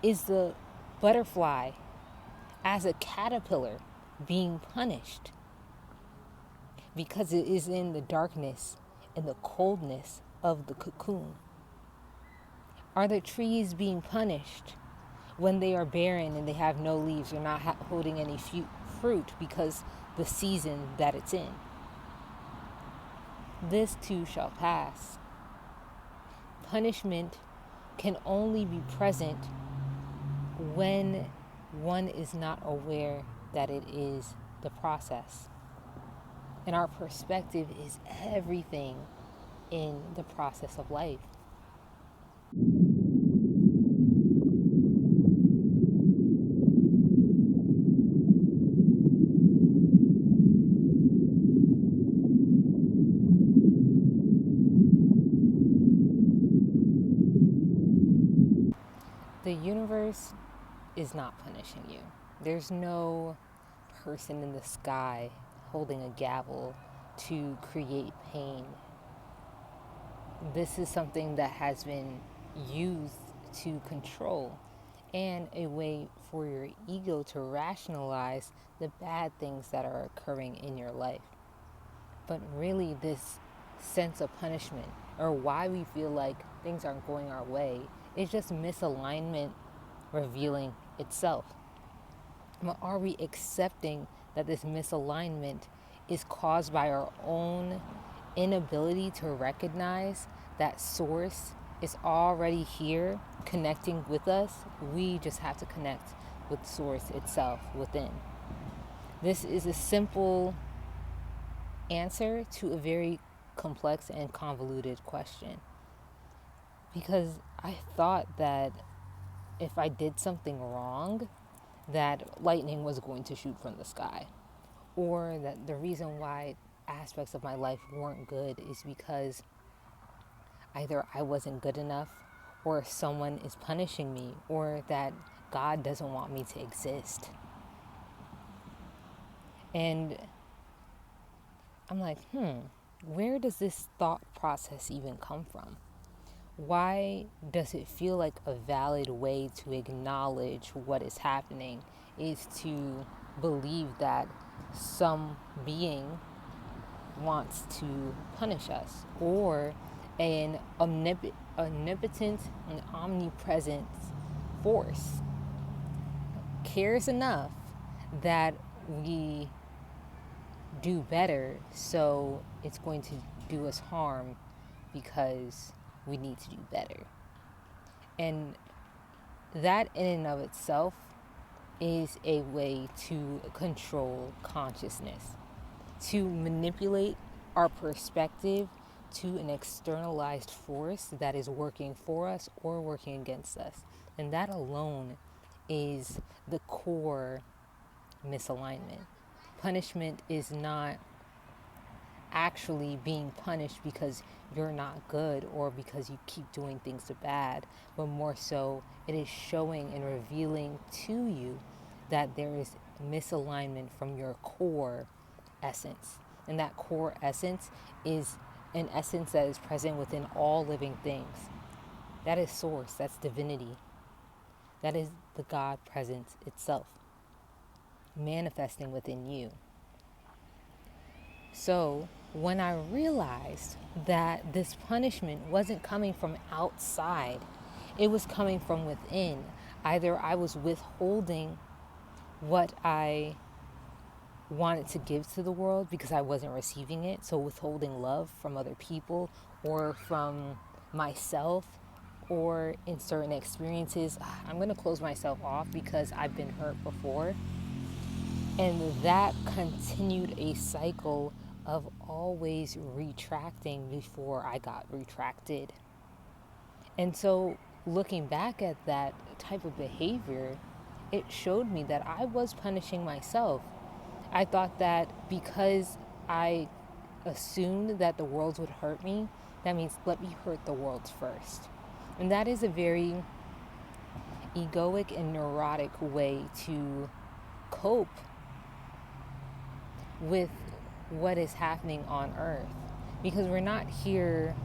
is the butterfly as a caterpillar being punished because it is in the darkness and the coldness of the cocoon? Are the trees being punished when they are barren and they have no leaves or not holding any fruit because the season that it's in? This too shall pass. Punishment can only be present when one is not aware that it is the process. And our perspective is everything in the process of life. The universe is not punishing you. There's no person in the sky holding a gavel to create pain. This is something that has been used to control and a way for your ego to rationalize the bad things that are occurring in your life. But really, this sense of punishment, or why we feel like things aren't going our way, is just misalignment revealing itself. But are we accepting that this misalignment is caused by our own inability to recognize that source is already here connecting with us? We just have to connect with source itself within. This is a simple answer to a very complex and convoluted question. Because I thought that if I did something wrong, that lightning was going to shoot from the sky. Or that the reason why aspects of my life weren't good is because either I wasn't good enough, or someone is punishing me, or that God doesn't want me to exist. And I'm like, where does this thought process even come from? Why does it feel like a valid way to acknowledge what is happening is to believe that some being wants to punish us, or an omnipotent and omnipresent force cares enough that we do better, so it's going to do us harm because we need to do better. And that in and of itself is a way to control consciousness, to manipulate our perspective to an externalized force that is working for us or working against us. And that alone is the core misalignment. Punishment is not actually being punished because you're not good or because you keep doing things bad, but more so it is showing and revealing to you that there is misalignment from your core essence. And that core essence is an essence that is present within all living things. That is source, that's divinity. That is the God presence itself, manifesting within you. So when I realized that this punishment wasn't coming from outside, it was coming from within. Either I was withholding what I wanted to give to the world because I wasn't receiving it, so withholding love from other people or from myself, or in certain experiences, I'm going to close myself off because I've been hurt before. And that continued a cycle of always retracting before I got retracted. And so looking back at that type of behavior, it showed me that I was punishing myself. I thought that because I assumed that the world would hurt me, that means let me hurt the world first. And that is a very egoic and neurotic way to cope with what is happening on earth, because we're not here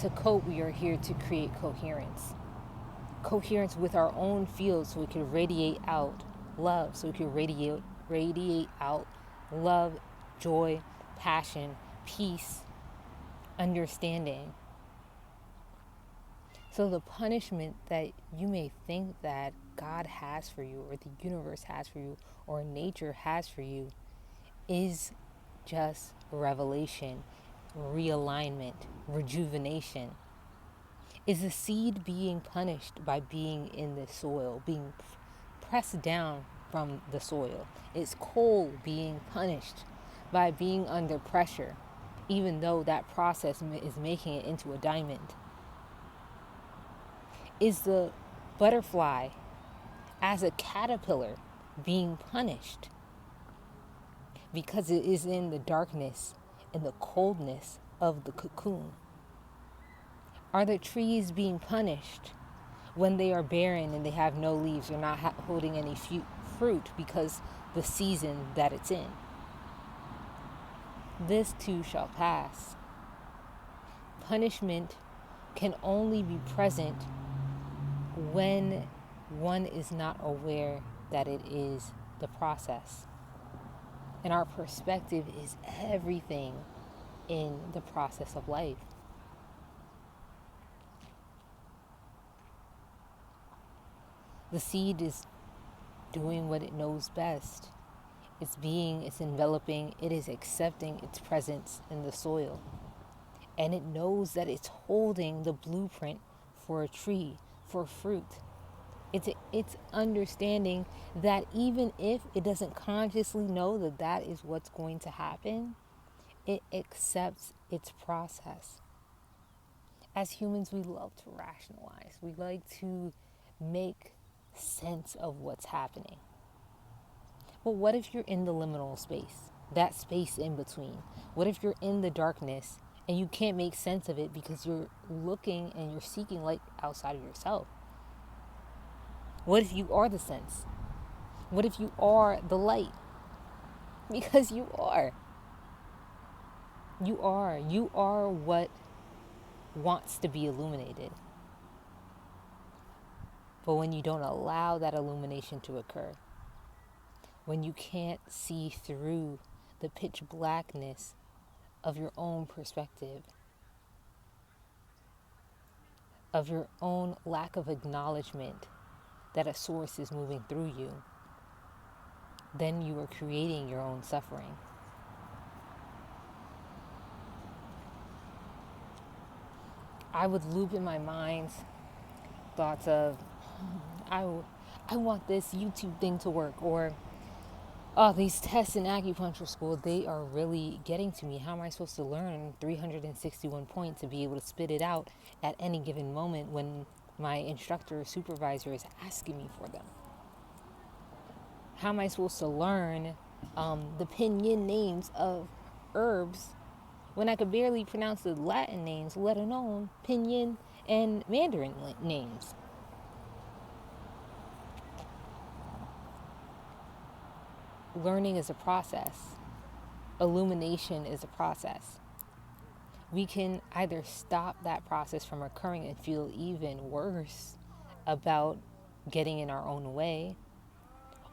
to cope, we are here to create coherence. coherence with our own field so we can radiate out love, so we can radiate out love, joy, passion, peace, understanding. So the punishment that you may think that God has for you, or the universe has for you, or nature has for you, is just revelation, realignment, rejuvenation. Is the seed being punished by being in the soil, being pressed down from the soil? Is coal being punished by being under pressure, even though that process is making it into a diamond? Is the butterfly as a caterpillar being punished because it is in the darkness and the coldness of the cocoon? Are the trees being punished when they are barren and they have no leaves or not holding any fruit because the season that it's in? This too shall pass. Punishment can only be present when one is not aware that it is the process. And our perspective is everything in the process of life. The seed is doing what it knows best. It's enveloping, it is accepting its presence in the soil. And it knows that it's holding the blueprint for a tree, for fruit. It's understanding that even if it doesn't consciously know that that is what's going to happen, it accepts its process. As humans, we love to rationalize. We like to make sense of what's happening. But what if you're in the liminal space, that space in between? What if you're in the darkness and you can't make sense of it because you're looking and you're seeking light outside of yourself? What if you are the sense? What if you are the light? Because you are. You are. You are what wants to be illuminated. But when you don't allow that illumination to occur, when you can't see through the pitch blackness of your own perspective, of your own lack of acknowledgement that a source is moving through you, then you are creating your own suffering. I would loop in my mind thoughts of, I want this YouTube thing to work, or these tests in acupuncture school, they are really getting to me. How am I supposed to learn 361 points to be able to spit it out at any given moment when my instructor or supervisor is asking me for them? How am I supposed to learn the pinyin names of herbs when I could barely pronounce the Latin names, let alone pinyin and Mandarin names? Learning is a process. Illumination is a process. We can either stop that process from occurring and feel even worse about getting in our own way,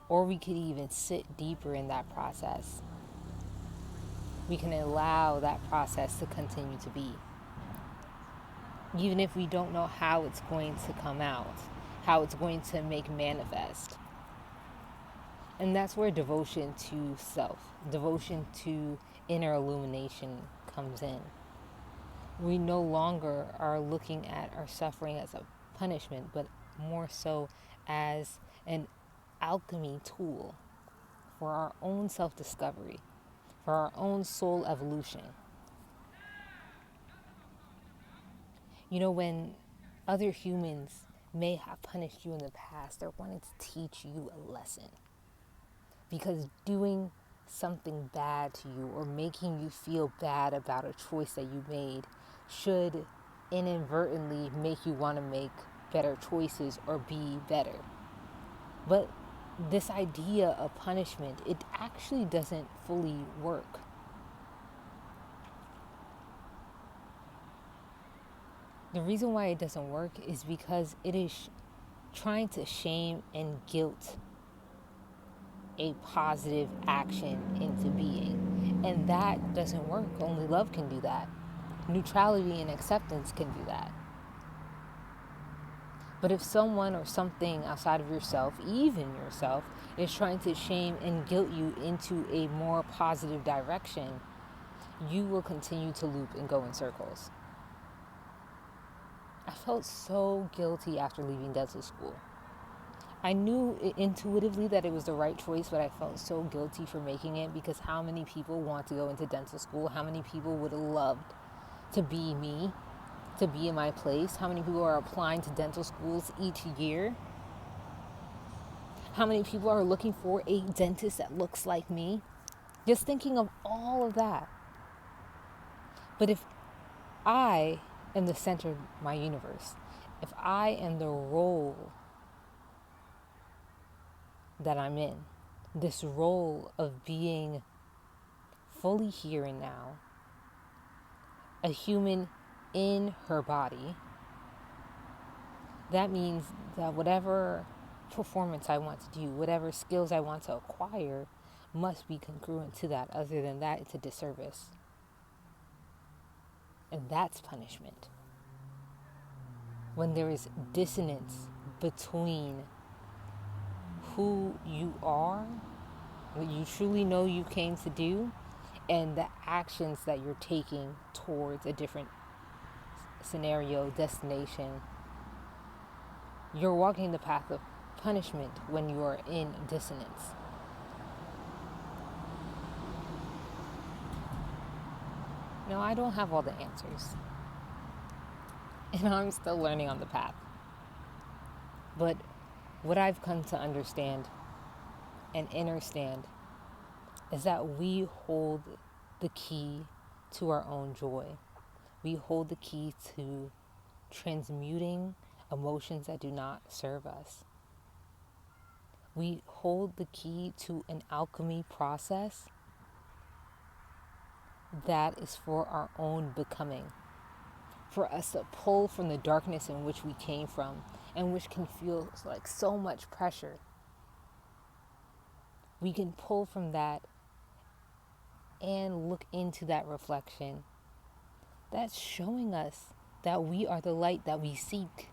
or we could even sit deeper in that process. We can allow that process to continue to be. Even if we don't know how it's going to come out, how it's going to make manifest. And that's where devotion to self, devotion to inner illumination comes in. We no longer are looking at our suffering as a punishment, but more so as an alchemy tool for our own self-discovery, for our own soul evolution. You know, when other humans may have punished you in the past, they're wanting to teach you a lesson. Because doing something bad to you or making you feel bad about a choice that you made should inadvertently make you want to make better choices or be better. But this idea of punishment, it actually doesn't fully work. The reason why it doesn't work is because it is trying to shame and guilt a positive action into being. And that doesn't work. Only love can do that. Neutrality and acceptance can do that. But if someone or something outside of yourself, even yourself, is trying to shame and guilt you into a more positive direction, you will continue to loop and go in circles. I felt so guilty after leaving dental school. I knew intuitively that it was the right choice, but I felt so guilty for making it, because how many people want to go into dental school? How many people would have loved to be me, to be in my place? How many people are applying to dental schools each year? How many people are looking for a dentist that looks like me? Just thinking of all of that. But if I am the center of my universe, if I am the role that I'm in, this role of being fully here and now, a human in her body, that means that whatever performance I want to do, whatever skills I want to acquire, must be congruent to that. Other than that, it's a disservice. And that's punishment. When there is dissonance between who you are, what you truly know you came to do, and the actions that you're taking towards a different scenario, destination, you're walking the path of punishment when you are in dissonance. No, I don't have all the answers. And I'm still learning on the path. But what I've come to understand and understand is that we hold the key to our own joy. We hold the key to transmuting emotions that do not serve us. We hold the key to an alchemy process that is for our own becoming, for us to pull from the darkness in which we came from, and which can feel like so much pressure. We can pull from that and look into that reflection that's showing us that we are the light that we seek.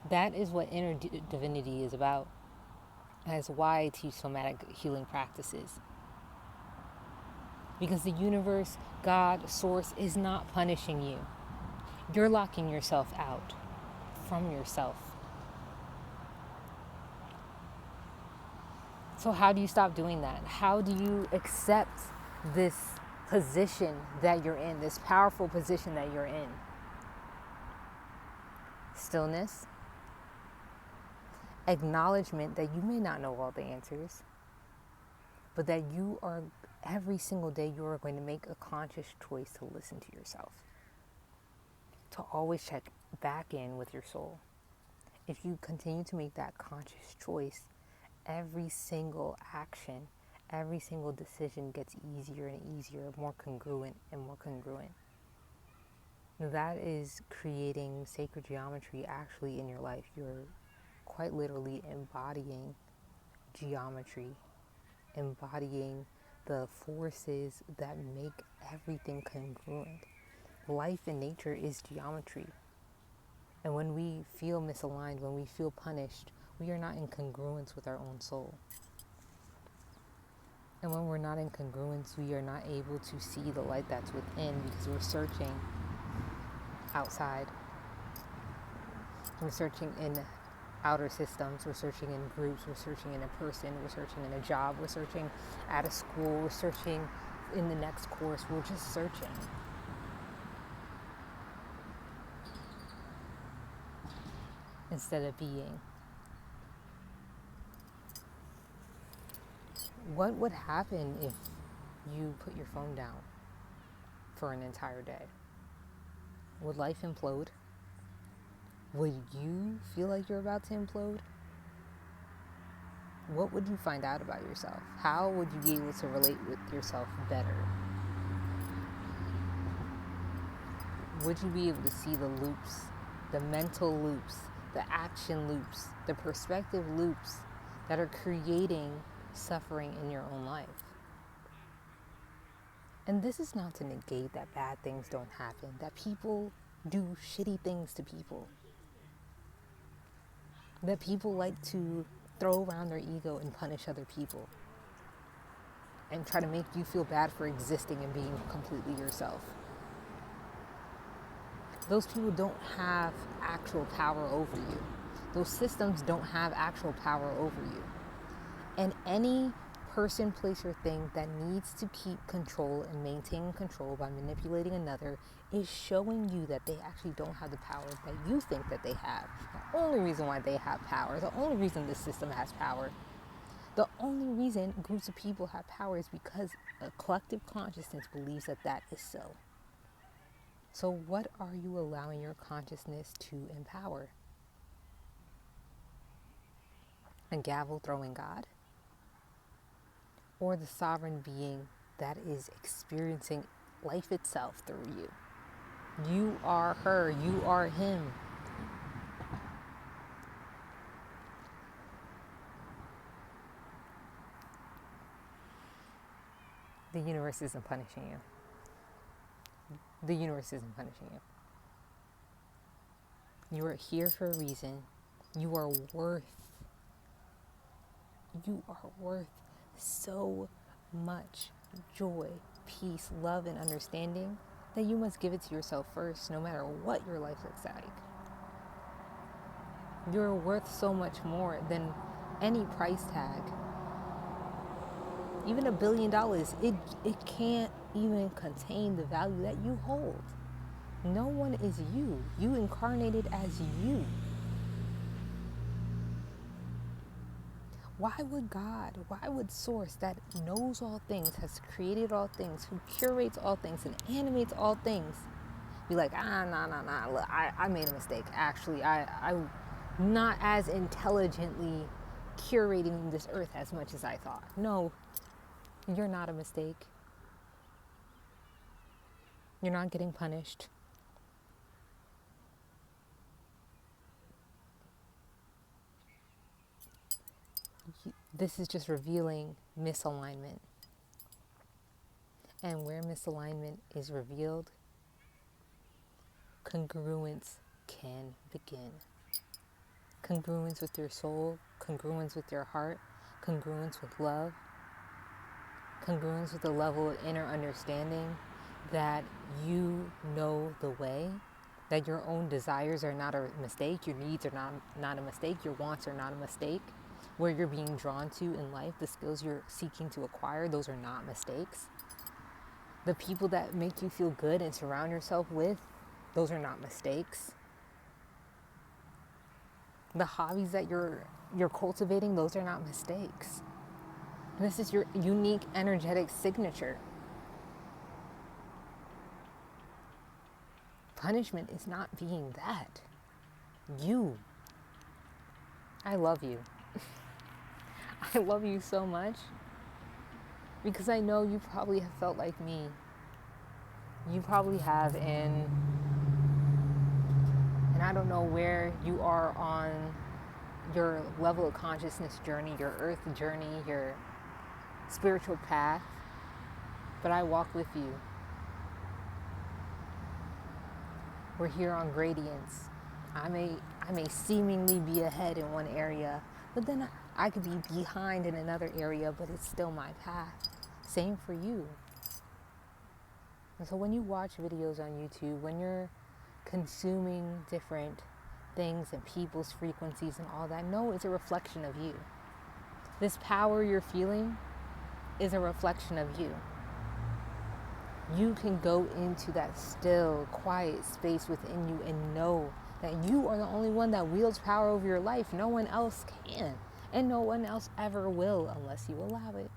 That is what inner divinity is about. That's why I teach somatic healing practices. Because the universe, God, source is not punishing you. You're locking yourself out from yourself. So how do you stop doing that? How do you accept this position that you're in, this powerful position that you're in? Stillness, acknowledgement that you may not know all the answers, but that you are, every single day, you are going to make a conscious choice to listen to yourself, to always check back in with your soul. If you continue to make that conscious choice, every single action, every single decision gets easier and easier, more congruent and more congruent. That is creating sacred geometry actually in your life. You're quite literally embodying geometry, embodying the forces that make everything congruent. Life in nature is geometry. And when we feel misaligned, when we feel punished, we are not in congruence with our own soul. And when we're not in congruence, we are not able to see the light that's within, because we're searching outside. We're searching in outer systems, we're searching in groups, we're searching in a person, we're searching in a job, we're searching at a school, we're searching in the next course, we're just searching. Instead of being. What would happen if you put your phone down for an entire day? Would life implode? Would you feel like you're about to implode? What would you find out about yourself? How would you be able to relate with yourself better? Would you be able to see the loops, the mental loops the action loops, the perspective loops that are creating suffering in your own life. And this is not to negate that bad things don't happen, that people do shitty things to people, that people like to throw around their ego and punish other people and try to make you feel bad for existing and being completely yourself. Those people don't have actual power over you. Those systems don't have actual power over you. And any person, place, or thing that needs to keep control and maintain control by manipulating another is showing you that they actually don't have the power that you think that they have. The only reason why they have power, the only reason this system has power, the only reason groups of people have power is because a collective consciousness believes that that is so. So what are you allowing your consciousness to empower? A gavel-throwing God? Or the sovereign being that is experiencing life itself through you? You are her, you are him. The universe isn't punishing you. The universe isn't punishing you. You are here for a reason. You are worth so much joy, peace, love, and understanding that you must give it to yourself first, no matter what your life looks like. You're worth so much more than any price tag. Even $1 billion, it can't even contain the value that you hold. No one is you. You incarnated as you. Why would God, why would Source that knows all things, has created all things, who curates all things and animates all things, be like, nah, look, I made a mistake. Actually, I'm not as intelligently curating this earth as much as I thought. No, you're not a mistake. You're not getting punished. This is just revealing misalignment. And where misalignment is revealed, congruence can begin. Congruence with your soul, congruence with your heart, congruence with love, congruence with the level of inner understanding that you know the way, that your own desires are not a mistake, your needs are not a mistake, your wants are not a mistake. Where you're being drawn to in life, the skills you're seeking to acquire, those are not mistakes. The people that make you feel good and surround yourself with, those are not mistakes. The hobbies that you're cultivating, those are not mistakes. This is your unique energetic signature. Punishment is not being that. You. I love you. I love you so much because I know you probably have felt like me. You probably have, and I don't know where you are on your level of consciousness journey, your earth journey, your spiritual path, but I walk with you. We're here on gradients. I may seemingly be ahead in one area, but then I could be behind in another area, but it's still my path. Same for you. And so when you watch videos on YouTube, when you're consuming different things and people's frequencies and all that, no, it's a reflection of you. This power you're feeling is a reflection of you. You can go into that still, quiet space within you and know that you are the only one that wields power over your life. No one else can. And no one else ever will unless you allow it.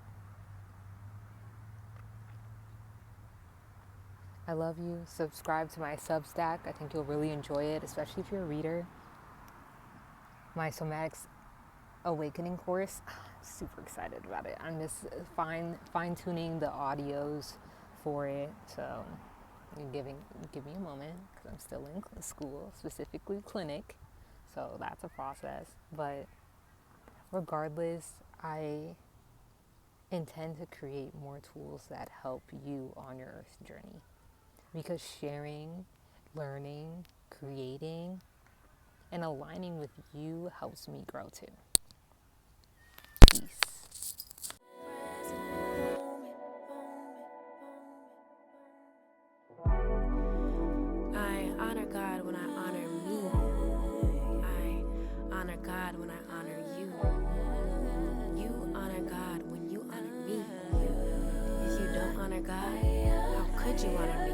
I love you. Subscribe to my Substack. I think you'll really enjoy it, especially if you're a reader. My Somatics Awakening course, I'm super excited about it. I'm just fine-tuning the audios for it. So give me a moment because I'm still in school, specifically clinic. So that's a process. But regardless, I intend to create more tools that help you on your earth journey. Because sharing, learning, creating, and aligning with you helps me grow too. Peace. I honor God when I honor me. I honor God when I honor you. You honor God when you honor me. If you don't honor God, how could you honor me?